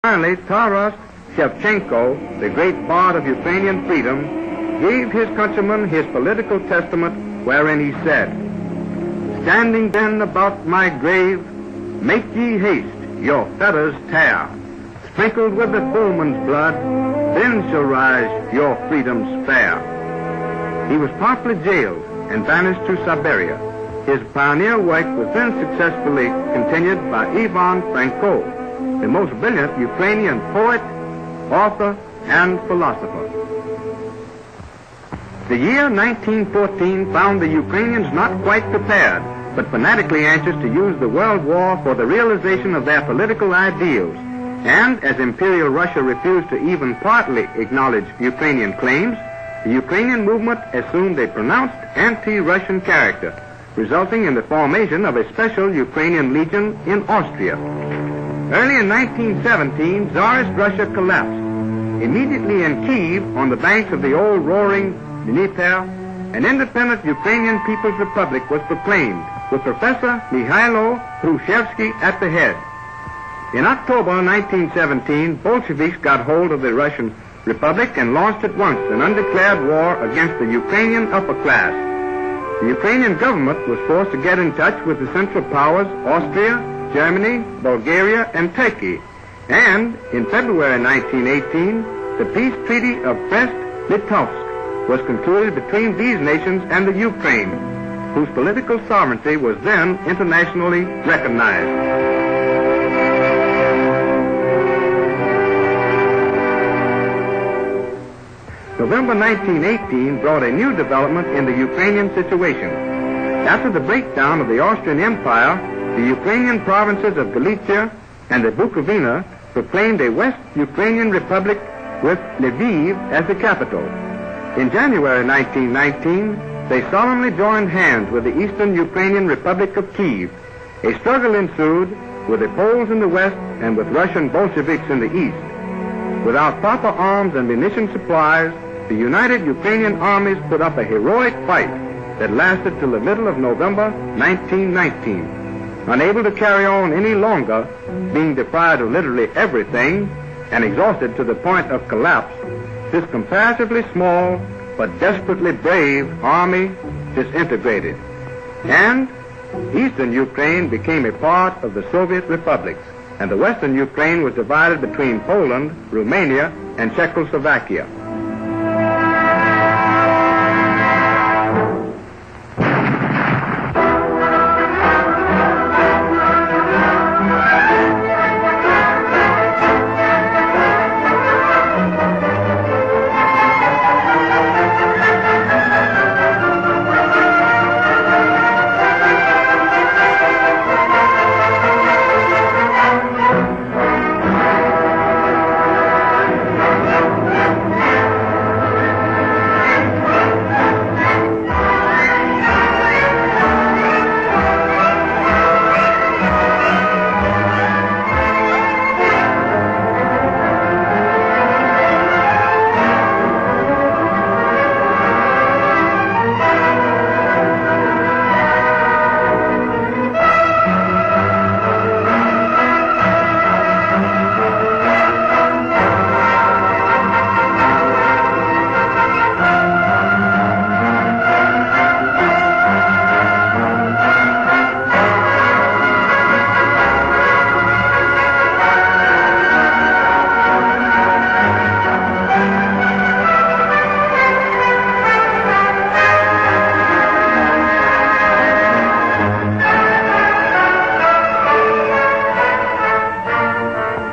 Finally, Taras Shevchenko, the great bard of Ukrainian freedom, gave his countrymen his political testament wherein he said, "Standing then about my grave, make ye haste, your fetters tear. Sprinkled with the foeman's blood, then shall rise your freedom's fair." He was promptly jailed and banished to Siberia. His pioneer work was then successfully continued by Ivan Franko, the most brilliant Ukrainian poet, author, and philosopher. The year 1914 found the Ukrainians not quite prepared, but fanatically anxious to use the World War for the realization of their political ideals. And as Imperial Russia refused to even partly acknowledge Ukrainian claims, the Ukrainian movement assumed a pronounced anti-Russian character, resulting in the formation of a special Ukrainian legion in Austria. Early in 1917, Tsarist Russia collapsed. Immediately in Kiev, on the banks of the old roaring Dnieper, an independent Ukrainian People's Republic was proclaimed, with Professor Mikhailo Khrushchevsky at the head. In October 1917, Bolsheviks got hold of the Russian Republic and launched at once an undeclared war against the Ukrainian upper class. The Ukrainian government was forced to get in touch with the Central Powers, Austria, Germany, Bulgaria, and Turkey. And in February 1918, the peace treaty of Brest-Litovsk was concluded between these nations and the Ukraine, whose political sovereignty was then internationally recognized. November 1918 brought a new development in the Ukrainian situation. After the breakdown of the Austrian Empire, the Ukrainian provinces of Galicia and the Bukovina proclaimed a West Ukrainian Republic with Lviv as the capital. In January 1919, they solemnly joined hands with the Eastern Ukrainian Republic of Kiev. A struggle ensued with the Poles in the west and with Russian Bolsheviks in the east. Without proper arms and munition supplies, the united Ukrainian armies put up a heroic fight that lasted till the middle of November 1919. Unable to carry on any longer, being deprived of literally everything and exhausted to the point of collapse, this comparatively small but desperately brave army disintegrated. And Eastern Ukraine became a part of the Soviet republics, and the Western Ukraine was divided between Poland, Romania, and Czechoslovakia.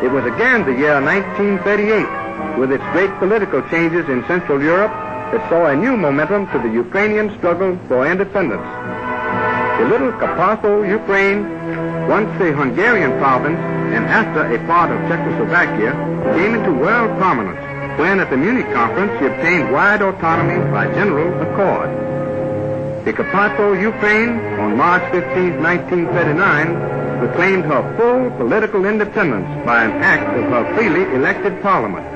It was again the year 1938, with its great political changes in Central Europe, that saw a new momentum to the Ukrainian struggle for independence. The little Carpatho Ukraine, once a Hungarian province and after a part of Czechoslovakia, came into world prominence when at the Munich conference she obtained wide autonomy by general accord. The Carpatho Ukraine, on March 15, 1939, proclaimed her full political independence by an act of her freely elected parliament.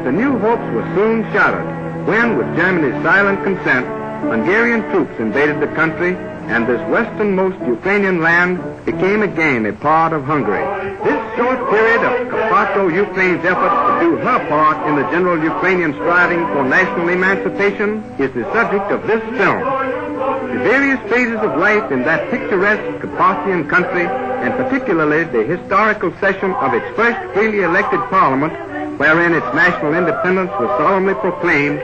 the new hopes were soon shattered when, with Germany's silent consent, Hungarian troops invaded the country, and this westernmost Ukrainian land became again a part of Hungary. This short period of Carpato-Ukraine's efforts to do her part in the general Ukrainian striving for national emancipation is the subject of this film. The various phases of life in that picturesque Carpathian country, and particularly the historical session of its first freely elected parliament, wherein its national independence was solemnly proclaimed,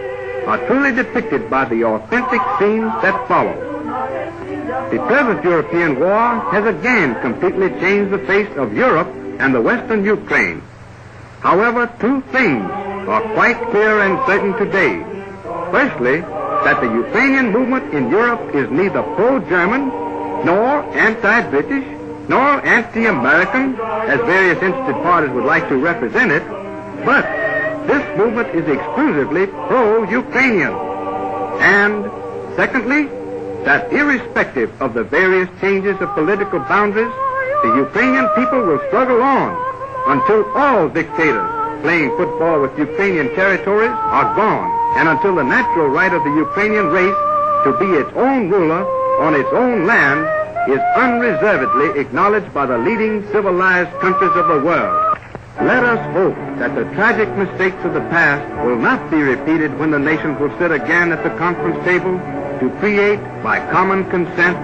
are truly depicted by the authentic scenes that follow. The present European war has again completely changed the face of Europe and the Western Ukraine. However, two things are quite clear and certain today. Firstly, that the Ukrainian movement in Europe is neither pro-German, nor anti-British, nor anti-American, as various interested parties would like to represent it, but this movement is exclusively pro-Ukrainian. And secondly, that irrespective of the various changes of political boundaries, the Ukrainian people will struggle on until all dictators playing football with Ukrainian territories are gone, and until the natural right of the Ukrainian race to be its own ruler on its own land is unreservedly acknowledged by the leading civilized countries of the world. Let us hope that the tragic mistakes of the past will not be repeated when the nations will sit again at the conference table to create, by common consent,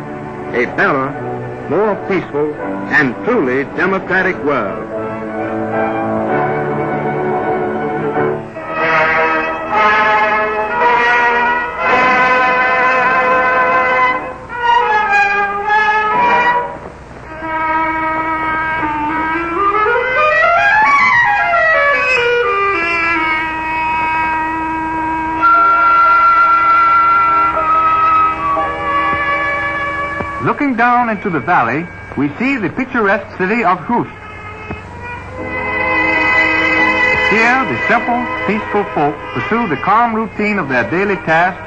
a better, more peaceful, and truly democratic world. Looking down into the valley, we see the picturesque city of Hust. Here, the simple, peaceful folk pursue the calm routine of their daily tasks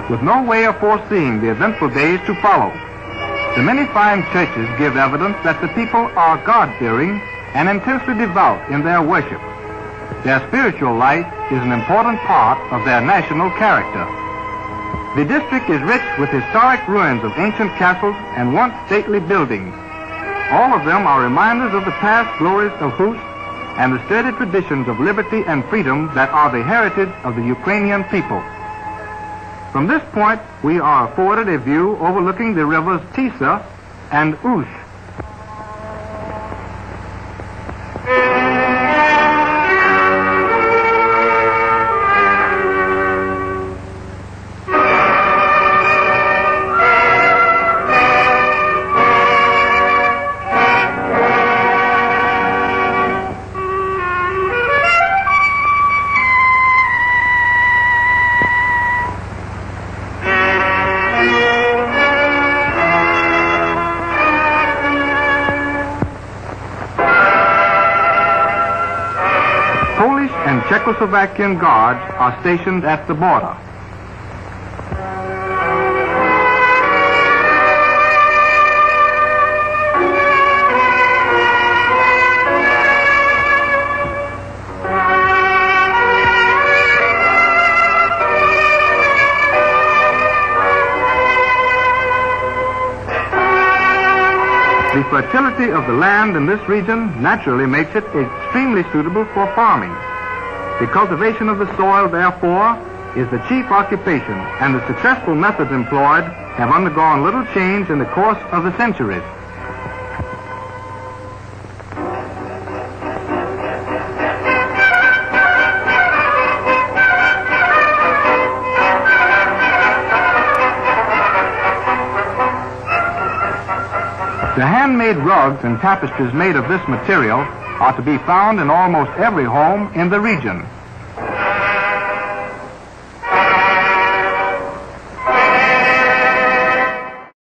with no way of foreseeing the eventful days to follow. The many fine churches give evidence that the people are God-fearing and intensely devout in their worship. Their spiritual life is an important part of their national character. The district is rich with historic ruins of ancient castles and once stately buildings. All of them are reminders of the past glories of Hust and the sturdy traditions of liberty and freedom that are the heritage of the Ukrainian people. From this point, we are afforded a view overlooking the rivers Tisa and Ush. Czechoslovakian guards are stationed at the border. The fertility of the land in this region naturally makes it extremely suitable for farming. The cultivation of the soil, therefore, is the chief occupation, and the successful methods employed have undergone little change in the course of the centuries. The handmade rugs and tapestries made of this material are to be found in almost every home in the region.